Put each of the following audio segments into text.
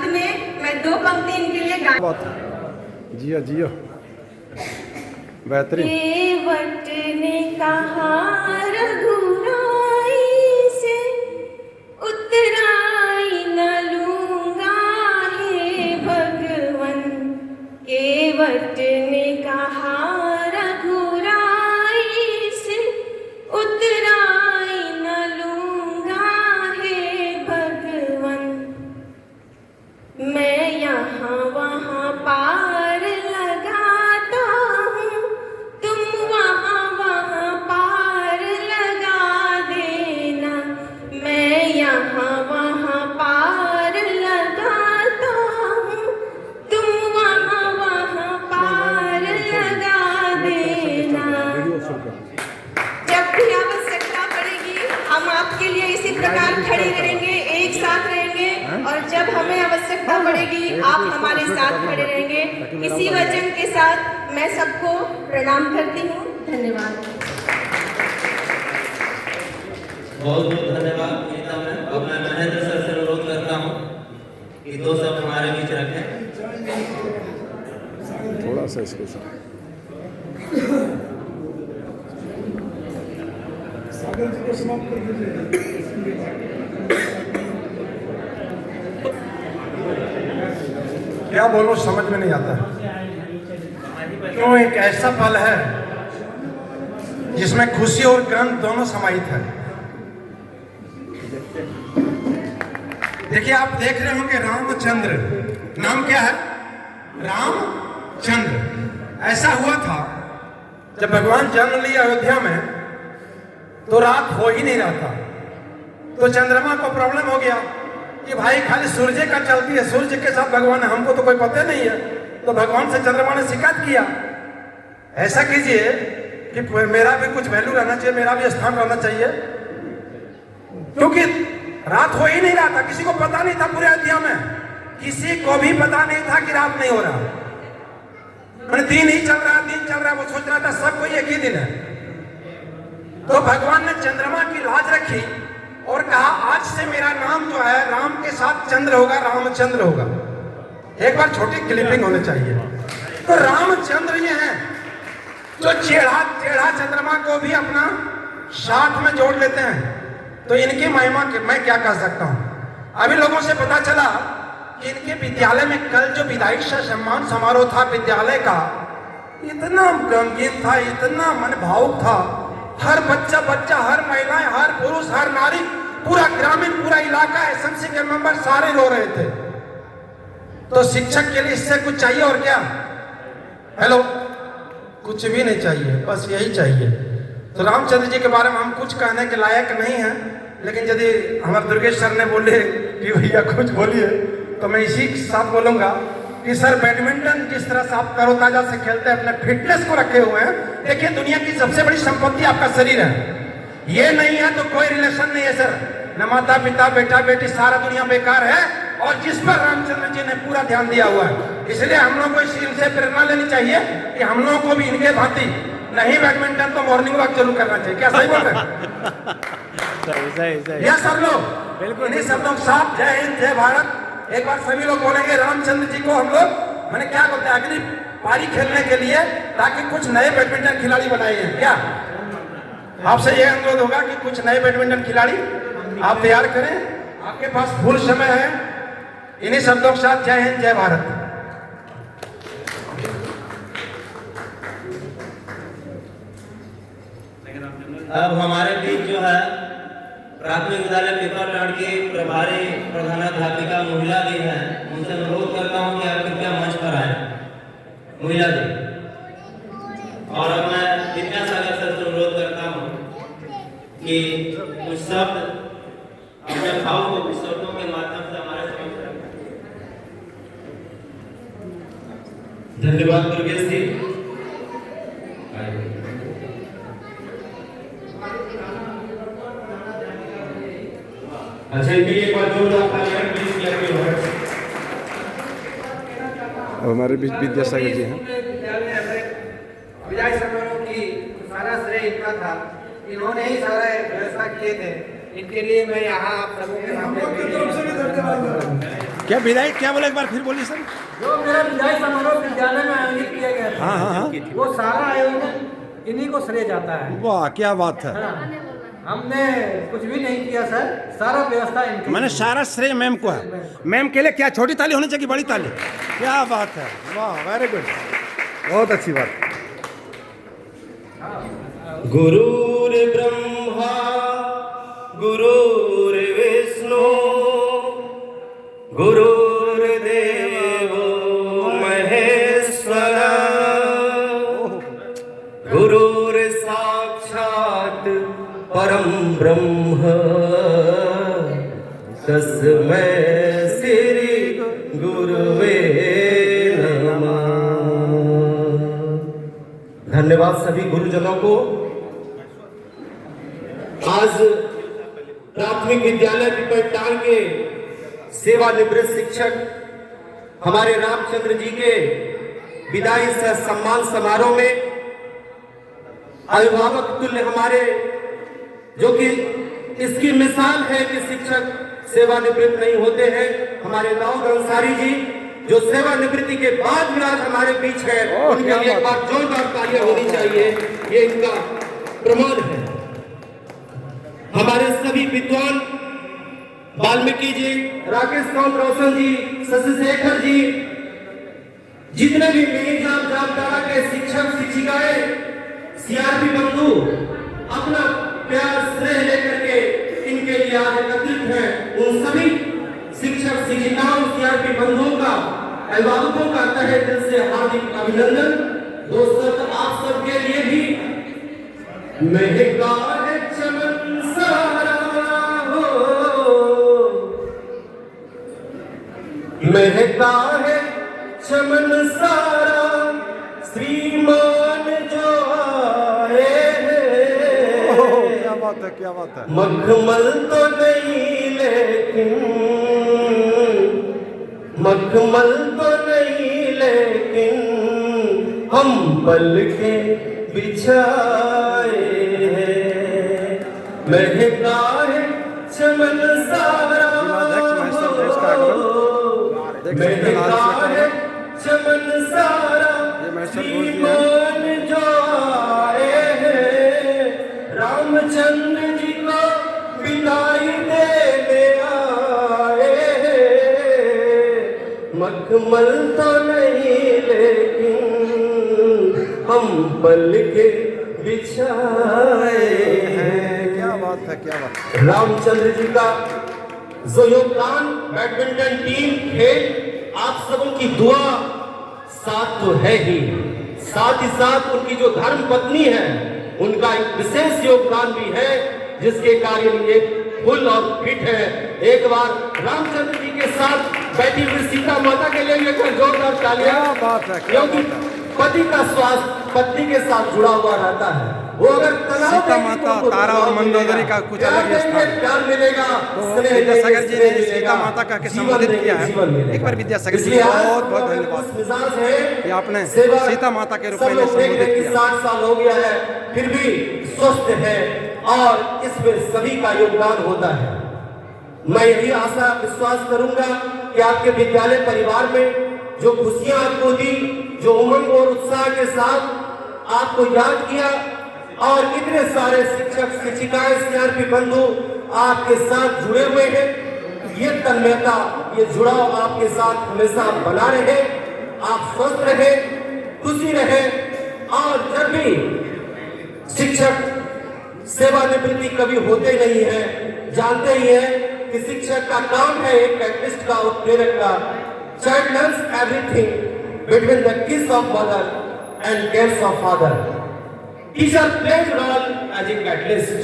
में मैं 2 पंक्ति इनके लिए गा। जियो जियो बेहतरीन। केवट ने कहा रघुराई से उतराई न लूंगा हे भगवन। केवट ने कहा रघुराई से उतराई न लूंगा हे भगवन। मैं यहाँ वहाँ पार लगाता हूँ, तुम वहाँ वहाँ पार लगा देना। मैं यहाँ वहाँ पार लगाता हूँ, तुम वहाँ वहाँ पार लगा देना। जब भी आवश्यकता पड़ेगी हम आपके लिए इसी प्रकार खड़े रहेंगे, एक साथ रहेंगे, और जब हमें आवश्यकता पड़ेगी आप हमारे साथ खड़े रहेंगे। इसी वचन के साथ मैं सबको प्रणाम करती हूँ। धन्यवाद। बहुत बहुत धन्यवाद गीता मैम। अब मैं महेंद्र सर से अनुरोध करता हूँ कि 2 शब्द हमारे बीच रखें। थोड़ा सा इसके साथ क्या बोलो समझ में नहीं आता। क्यों एक ऐसा पल है जिसमें खुशी और क्रंद दोनों समाहित है। देखिए आप देख रहे होंगे रामचंद्र, नाम क्या है? रामचंद्र। ऐसा हुआ था जब भगवान जन्म लिया अयोध्या में तो रात हो ही नहीं रहा था, तो चंद्रमा को प्रॉब्लम हो गया कि भाई खाली सूर्य का चलती है, सूर्य के साथ भगवान है, हमको तो कोई पता नहीं है। तो भगवान से चंद्रमा ने शिकायत किया, ऐसा कीजिए कि मेरा भी कुछ वैल्यू रहना चाहिए, मेरा भी स्थान रहना चाहिए, क्योंकि रात हो ही नहीं रहा था। किसी को पता नहीं था पूरे अयोध्या में, किसी को भी पता नहीं था कि रात नहीं हो रहा, दिन ही चल रहा, दिन चल रहा। वो सोच रहा था सब कोई एक ही दिन है। तो भगवान ने चंद्रमा की लाज रखी और कहा आज से मेरा नाम जो है राम के साथ चंद्र होगा, रामचंद्र होगा। एक बार छोटी क्लिपिंग होनी चाहिए। तो रामचंद्र ये हैं जो टेढ़ा चंद्रमा को भी अपना साथ में जोड़ लेते हैं। तो इनकी महिमा मैं क्या कह सकता हूँ। अभी लोगों से पता चला कि इनके विद्यालय में कल जो विदाई सम्मान समारोह था विद्यालय का, इतना गमगीन था, इतना मन भावुक था। हर बच्चा, हर महिलाएं, हर पुरुष, हर नारी, पूरा ग्रामीण, पूरा इलाका, एसएमसी के मेंबर सारे रो रहे थे। तो शिक्षक के लिए इससे कुछ चाहिए और क्या? हेलो, कुछ भी नहीं चाहिए, बस यही चाहिए। तो रामचंद्र जी के बारे में हम कुछ कहने के लायक नहीं हैं, लेकिन यदि हमारे दुर्गेश सर ने बोले कि भैया कुछ बोलिए, तो मैं इसी के साथ बोलूंगा कि सर बैडमिंटन जिस तरह से आप तरोताजा से खेलते हैं, अपने फिटनेस को रखे हुए हैं। देखिए दुनिया की सबसे बड़ी संपत्ति आपका शरीर है, ये नहीं है तो कोई रिलेशन नहीं है सर। न माता पिता, बेटा बेटी, सारा दुनिया बेकार है, और जिस पर रामचंद्र जी ने पूरा ध्यान दिया हुआ है। इसलिए हम लोग को इनसे प्रेरणा लेनी चाहिए कि हम लोगों को भी इनके भांति नहीं बैडमिंटन तो मॉर्निंग वॉक जरूर करना चाहिए। क्या सही बोल रहे हैं? यह सब लोग बिल्कुल नहीं, सब लोग साथ। जय हिंद, जय भारत। एक बार सभी लोग बोलेंगे रामचंद्र जी को हम लोग मैंने क्या बोलते हैं अगली पारी खेलने के लिए, ताकि कुछ नए बैडमिंटन खिलाड़ी बनाइए। क्या आपसे यह अनुरोध होगा कि कुछ नए बैडमिंटन खिलाड़ी आप तैयार करें, आपके पास फुल समय है। इन्हीं शब्दों के साथ जय हिंद, जय भारत। अब हमारे बीच जो है प्राथमिक विद्यालय पिपरलाड की प्रभारी प्रधानाध्यापिका महिला दी है, उनसे अनुरोध करता हूं कि आप कृपया मंच पर आए। महिला दी। और अब मैं विद्यासागर सर से अनुरोध करता हूं कि कुछ शब्द अपने भाव को कुछ शब्दों के माध्यम से हमारे समक्ष रखें। धन्यवाद दुर्गेश जी। अच्छा, एक बार जोरदार तालियां प्लीज करके हो। हमारे बीच विद्यासागर जी हैं। विदाई समारोह की सारा श्रेय इनका था, इन्होंने ही सारा व्यवस्था किए थे। इनके लिए मैं यहाँ आप सबों के सामने क्या विदाई क्या बोला, एक बार फिर बोलिए सर। जो मेरा विदाई समारोह विद्यालय में आयोजित किया गया था, हाँ हाँ हाँ, वो सारा आयोजन इन्हीं को श्रेय जाता है। वाह क्या बात है। हमने कुछ भी नहीं किया सर, सारा व्यवस्था इनकी। मैंने सारा श्रेय मैम को है। मैम के लिए क्या छोटी ताली होनी चाहिए, बड़ी ताली? क्या बात है, वाह वेरी गुड, बहुत अच्छी बात। गुरुर्ब्रह्मा गुरुर्विष्णु गुरुर्देवो महेश्वर गुरुर्साक्षात् परम ब्रह्म तस्मै श्री गुरुवे नमः। धन्यवाद सभी गुरुजनों को। आज प्राथमिक विद्यालय पिपलटान के सेवानिवृत्त शिक्षक हमारे रामचंद्र जी के विदाई सह सम्मान समारोह में अभिभावक तुल्य हमारे, जो कि इसकी मिसाल है कि शिक्षक सेवानिवृत्त नहीं होते हैं, हमारे दाऊद अंसारी जी, जो सेवानिवृत्ति के बाद भी आज हमारे बीच है, उनके लिए एक बार जोरदार तालियां होनी चाहिए, ये इनका प्रमाण है। हमारे सभी विद्वान वाल्मीकि जी, राकेश कांत रोशन जी, शशि शेखर जी, जितने भी मेरी जामताड़ा के शिक्षक शिक्षिकाएं, सीआरपी बंधु अपना प्यार श्रेय लेकर के इनके लिए आज एकत्रित हैं, उन सभी शिक्षक शिक्षिकाओं सीआरपी बंधुओं का, अभिभावकों का तहे दिल से हार्दिक अभिनंदन। दोस्तों आप सबके लिए भी महका है चमन सारा हो, महका है चमन सारा श्रीमान जो आए हैं। क्या बात है, क्या बात है। मखमल तो नहीं लेकिन, मखमल तो नहीं लेकिन हम पल के बिछाए हैं। महका है चमन सारा, महका है चमन सारा श्रीमान जो आए हैं। रामचंद्र जी को विदाई देने आए हैं। मखमल तो नहीं लेकिन हम पल के बिछाए हैं। क्या बात है, क्या बात है। रामचंद्र जी का जो योगदान बैडमिंटन टीम, खेल, आप सबों की दुआ साथ तो है ही, साथ ही साथ उनकी जो धर्म पत्नी है उनका एक विशेष योगदान भी है, जिसके कारण ये फुल और फिट है। एक बार रामचंद्र जी के साथ बैठी हुई सीता माता के लिए जोरदार तालियां। क्योंकि पति का स्वास्थ्य पत्नी के साथ जुड़ा हुआ रहता है। वो अगर सीता माता, तारा और मंदोदरी का कुछ अलग ही स्थान है। प्यार मिलेगा। तो विद्यासागर जी ने सीता माता का के संबोधित किया है। एक बार विद्यासागर जी बहुत बहुत धन्यवाद कि आपने सीता माता के रूप में संबोधित किया। 60 साल हो गया है, फिर भी स्वस्थ है और इसमें सभी का योगदान होता है। मैं यही आशा विश्वास करूंगा कि आपके विद्यालय परिवार में जो खुशियां आपको दी, जो उमंग और उत्साह के साथ आपको याद किया, और इतने सारे शिक्षक शिक्षिकाएं सीआरपी बंधु आपके साथ जुड़े हुए हैं, ये तन्मयता, ये जुड़ाव आपके साथ हमेशा बना रहे। आप स्वस्थ रहे, खुशी रहे, और जब भी शिक्षक सेवानिवृत्ति कभी होते नहीं है, जानते ही हैं कि शिक्षक का काम है एक कैटलिस्ट का, उत्प्रेरक का। Child learns everything between the kiss of mother and cares of father. Teacher plays role as a catalyst.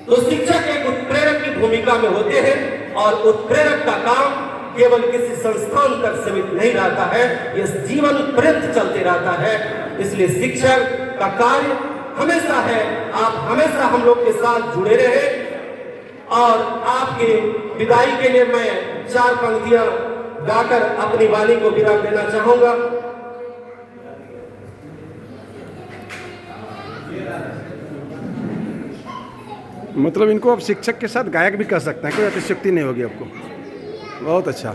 तो शिक्षक एक उत्प्रेरक की भूमिका में होते हैं, और उत्प्रेरक का काम केवल किसी संस्थान तक सीमित नहीं रहता है, यह जीवन पर्यंत चलते रहता है। इसलिए शिक्षक का कार्य हमेशा है, आप हमेशा हम लोग के साथ जुड़े रहे। और आपके विदाई के लिए मैं 4 पंक्तियां गाकर अपनी वाणी को विराम देना चाहूंगा। मतलब इनको अब शिक्षक के साथ गायक भी कर सकते हैं, कोई अतिशयोक्ति नहीं होगी आपको। बहुत अच्छा।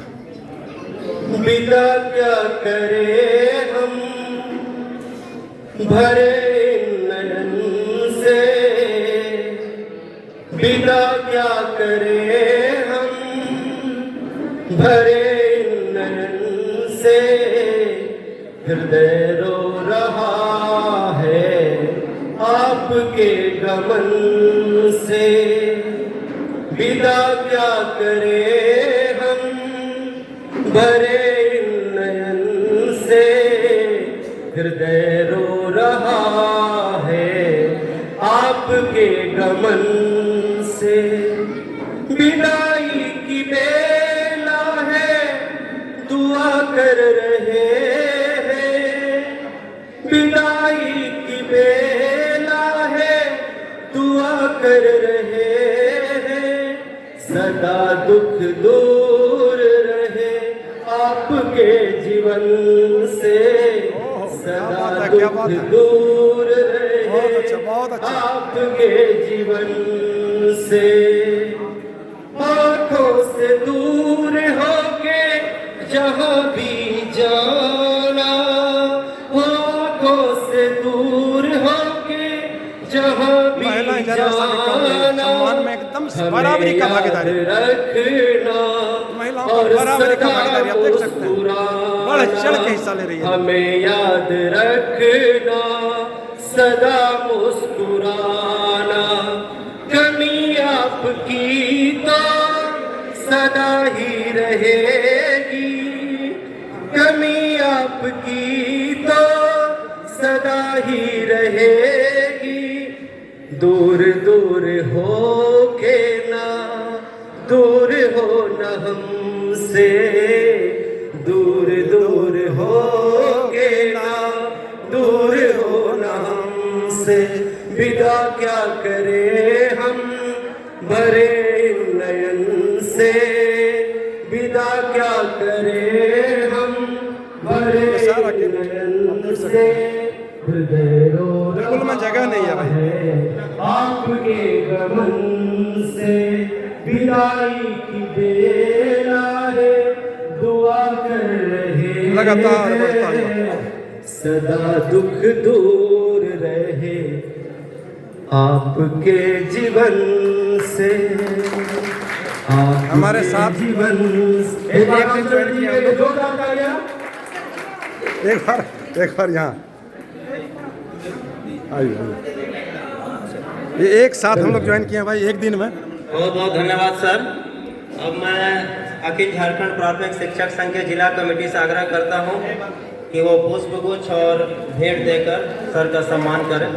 विदा क्या करे हम भरे नयन से, विदा क्या करे हम भरे नयन से, हृदय रो रहा है आपके गमन से। विदा क्या करे हम भरे नयन से, हृदय रो रहा है आपके गमन से। विदाई की बेला है दुआ कर रहे हैं, विदाई की बेला है दुआ कर रहे हैं। सदा दुख दूर रहे आपके जीवन से, सदा दुख दूर रहे आपके जीवन से। आँखों से दूर होके जहाँ भी जाना, आँखों से दूर होके जहाँ भी महिलाएं जरा सा भी कम नहीं, सम्मान में एकदम बराबरी का भागीदारी, महिलाओं को बराबरी का भागीदारी आप देख सकते हैं, बढ़ चढ़ के हिस्सा ले रही है। हमें याद रखना सदा मुस्कुराना, कमी आपकी तो सदा ही रहेगी, कमी आपकी तो सदा ही रहेगी। दूर दूर हो के ना दूर हो न हमसे, दूर दूर हो के ना दूर हो न हमसे। विदा क्या करे हम भरे नयन से, विदा क्या करे हम भरे नयन से। हृदय रो बिल्कुल में जगह नहीं है भाई, आपके गमन से। विदाई की बेला है दुआ कर रहे लगातार बढ़ता हुआ, सदा दुख दूर रहे आपके जीवन से, हमारे साथ जीवन। एक दिन ज्वाइन किया एक बार यहाँ आइए, ये एक साथ हम लोग ज्वाइन किए हैं भाई एक दिन में। बहुत बहुत धन्यवाद सर। अब मैं अखिल झारखंड प्राथमिक शिक्षक संघ के जिला कमेटी से आग्रह करता हूं कि वो पुष्पगुच्छ और भेंट देकर सर का सम्मान करें।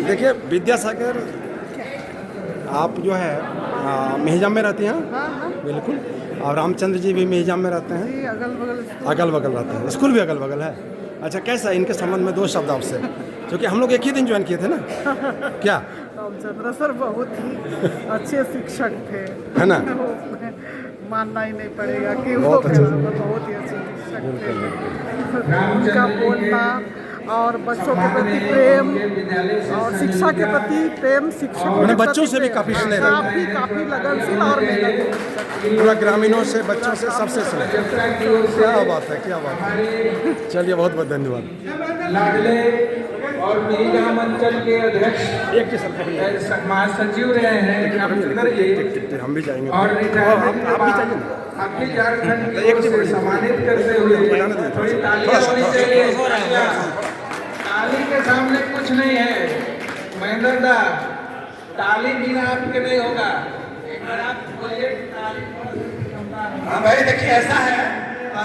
देखिए विद्यासागर आप जो है मेहजाम में रहती हैं? बिल्कुल। और रामचंद्र जी भी मेहजाम में रहते हैं? अगल बगल रहते हैं, स्कूल भी अगल बगल है। अच्छा, कैसा इनके संबंध में दो शब्द आपसे, क्योंकि हम लोग एक ही दिन ज्वाइन किए थे ना क्या? रामचंद्र सर बहुत ही अच्छे शिक्षक थे, है ना? मानना ही नहीं पड़ेगा कि वो बहुत बहुत ही अच्छे शिक्षक थे। उनका बोलना और बच्चों के प्रति प्रेम और शिक्षा के प्रति प्रेम, शिक्षकों बच्चों से भी काफी स्नेह, काफी लगनशील और मेहनती, पूरा ग्रामीणों से बच्चों से सबसे स्नेह। क्या बात है, क्या बात है। चलिए बहुत बहुत धन्यवाद। लाडले और मेहजाम अंचल के अध्यक्ष महासचिव रहे हैं हम भी जाएंगे और आप भी जाइए ना। अखिल झारखंड से सम्मानित करते हुए थोड़ी तालियां होनी चाहिए। ताली के सामने कुछ नहीं है महेंद्र दा, ताली बिना आपके नहीं होगा। एक बार आप बोलिए ताली। हाँ भाई देखिए, ऐसा है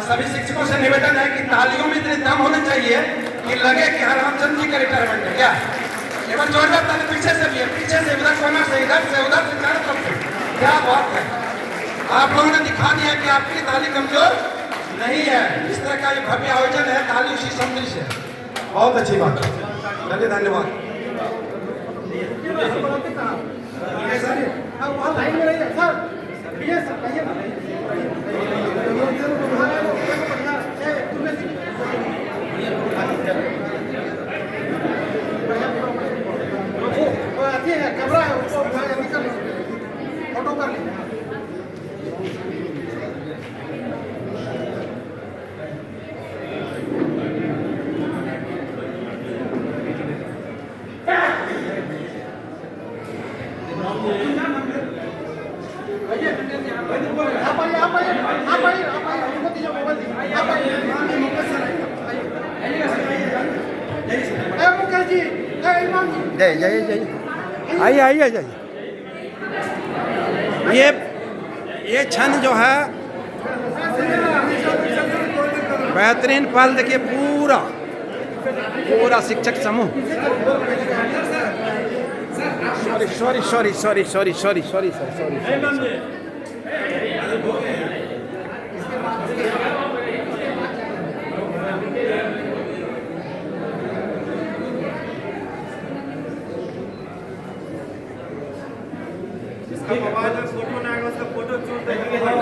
सभी शिक्षकों से निवेदन है कि तालियों में इतने दम होने चाहिए कि लगे कि हाँ रामचंद्र जी का रिटायरमेंट है। क्या एक बार जोरदार ताली पीछे से भी है, पीछे से उधर कोना से इधर से उधर से चारों तरफ से। क्या बात है, आप लोगों ने दिखा दिया कि आपकी ताली कमजोर नहीं है। इस तरह का ये भव्य आयोजन है, ताली उसी समझ से। बहुत अच्छी बात है, चलिए धन्यवाद। सर जय जय जय, आइए आइए जाइए। ये क्षण जो है बेहतरीन पल, देखिए पूरा शिक्षक समूह, सॉरी।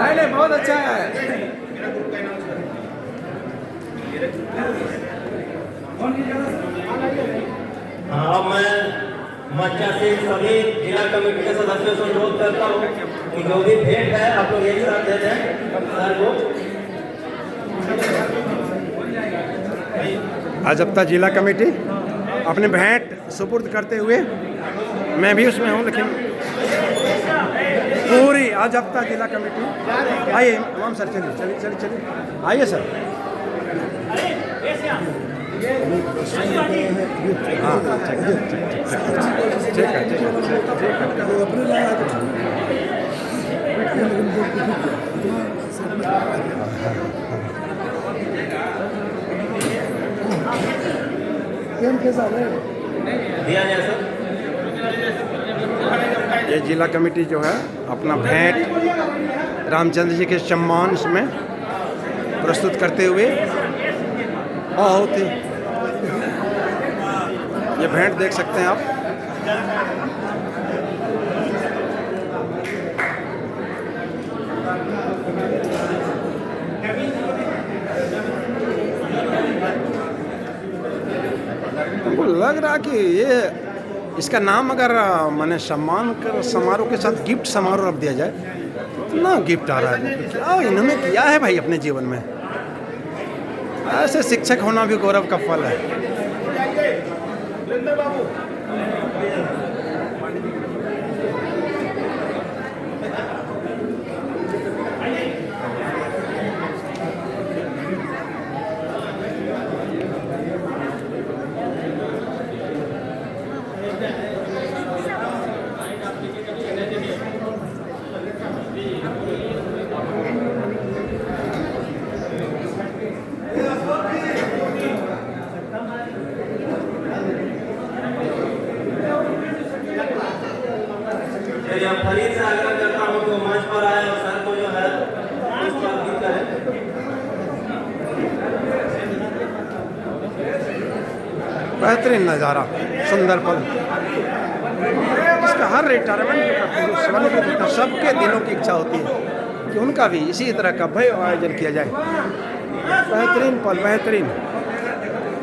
नहीं बहुत अच्छा है। हाँ, मैं मच्चा से सभी जिला कमेटी के सदस्यों से अनुरोध करता हूँ कि जो भी भेंट है आप लोग एक साथ दे दें सर को। अजप्ता जिला कमेटी अपने भेंट सुपुर्द करते हुए, मैं भी उसमें हूँ, लेकिन पूरी अजप्ता जिला कमेटी। आइए इमाम सर, चलिए आइए सर। हाँ ठीक है। दिया जाए सर। ये जिला कमेटी जो है अपना भेंट रामचंद्र जी के सम्मान में प्रस्तुत करते हुए बहुत ही, ये भेंट देख सकते हैं आप। हमको लग रहा कि ये इसका नाम अगर मैंने सम्मान कर समारोह के साथ गिफ्ट समारोह रख दिया जाए, इतना गिफ्ट आ रहा है। क्या इन्होंने किया है भाई अपने जीवन में। ऐसे शिक्षक होना भी गौरव का फल है। मैं फरीद से आग्रह करता हूँ कि वो मंच पर आए और सर को जो है पुष्पार्पित करें। बेहतरीन नज़ारा, सुंदर पल। इसका हर रिटायरमेंट सबके दिलों की इच्छा होती है कि उनका भी इसी तरह का भव्य आयोजन किया जाए। बेहतरीन पल, बेहतरीन।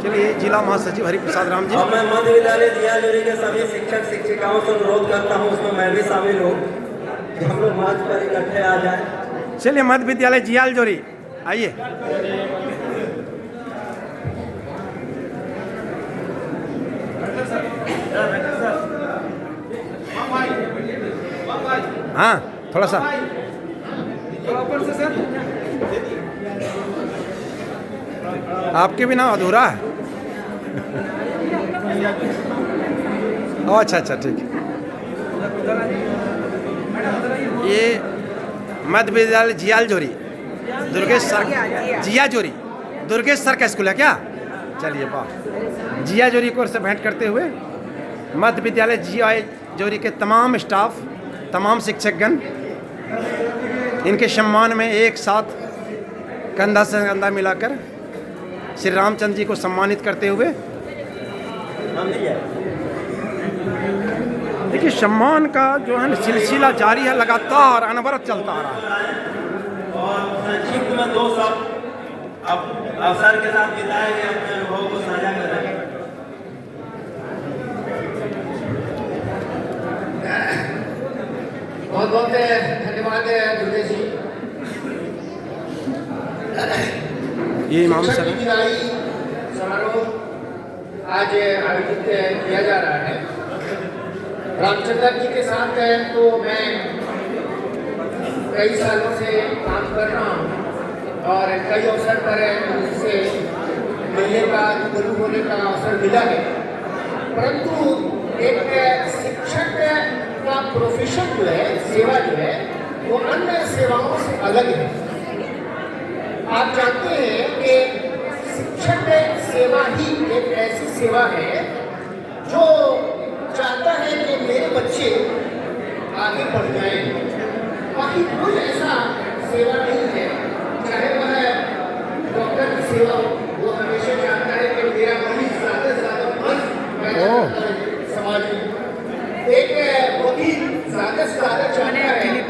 चलिए, जिला महासचिव हरिप्रसाद राम जी। अब मैं मध्य विद्यालय जियाजुरी के सभी शिक्षक शिक्षिकाओं से अनुरोध करता हूँ, उसमें मैं भी शामिल हूँ, कि हम लोग मंच पर इकट्ठे आ जाए। चलिए, मध्य विद्यालय जियाजुरी आइए। हाँ, थोड़ा सा आपके बिना अधूरा है। अच्छा, ठीक है। ये मध्य विद्यालय जियाजुरी, दुर्गेश सर, जियाजुरी दुर्गेश सर का स्कूल है क्या? चलिए, वाह। जियाजुरी को से भेंट करते हुए मध्य विद्यालय जियाजुरी के तमाम स्टाफ, तमाम शिक्षकगण, इनके सम्मान में एक साथ कंधा से कंधा मिलाकर श्री रामचंद्र जी को सम्मानित करते हुए, देखिए सम्मान का जो है सिलसिला जारी है, लगातार अनवरत चलता आ रहा है। और संक्षिप्त में 2 शब्द अब अवसर के साथ बिताएंगे, अपने अनुभव को साझा करेंगे। बहुत बहुत धन्यवाद दुर्गेश जी। ये इमाम सर विदाई समारोह आज आयोजित किया जा रहा है। रामचंद्र जी के साथ है तो मैं कई सालों से काम कर रहा हूँ और कई अवसर पर उनसे मिलने का गुरु होने का अवसर मिला है, परंतु एक शिक्षक का प्रोफेशन जो है, सेवा जो है, वो अन्य सेवाओं से अलग है। आप जानते हैं कि शिक्षक सेवा ही एक ऐसी सेवा है जो चाहता है कि मेरे बच्चे आगे बढ़ जाएं। बाकी कोई ऐसा सेवा नहीं है, चाहे वह डॉक्टर की सेवा हो, वो हमेशा चाहता है कि मेरा मरीज ज़्यादा से ज़्यादा मर्ज पैदा करता है समाज में। एक वकील ज़्यादा से ज़्यादा चाहता है कि मेरे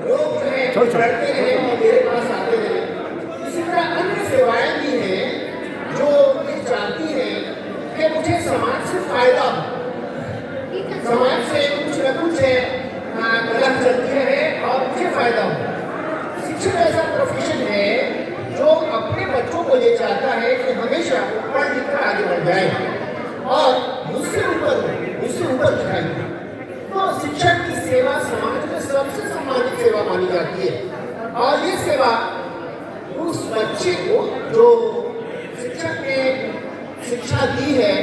लोग जो है लड़ते रहे और मेरे पास आते रहे। इसी तरह अन्य सेवाएं भी हैं जो ये चाहती हैं कि मुझे समाज से फायदा हो, समाज से कुछ न कुछ कला चलती रहे और मुझे फायदा हो। शिक्षक ऐसा प्रोफेशन है जो अपने बच्चों को ये चाहता है कि हमेशा पढ़ लिख कर आगे बढ़ जाए और मुझसे ऊपर दिखाई। तो शिक्षक की सेवा समाज में सबसे सम्मानित सेवा मानी जाती है और ये सेवा उस बच्चे को जो शिक्षक ने शिक्षा दी है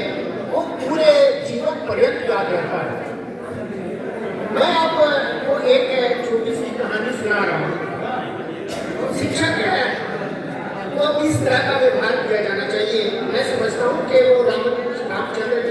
वो पूरे जीवन पर्यंत याद रहता है। मैं आपको एक छोटी सी कहानी सुना रहा हूँ। शिक्षक है तो इस तरह का व्यवहार किया जाना चाहिए। मैं समझता हूँ कि वो रामचंद्र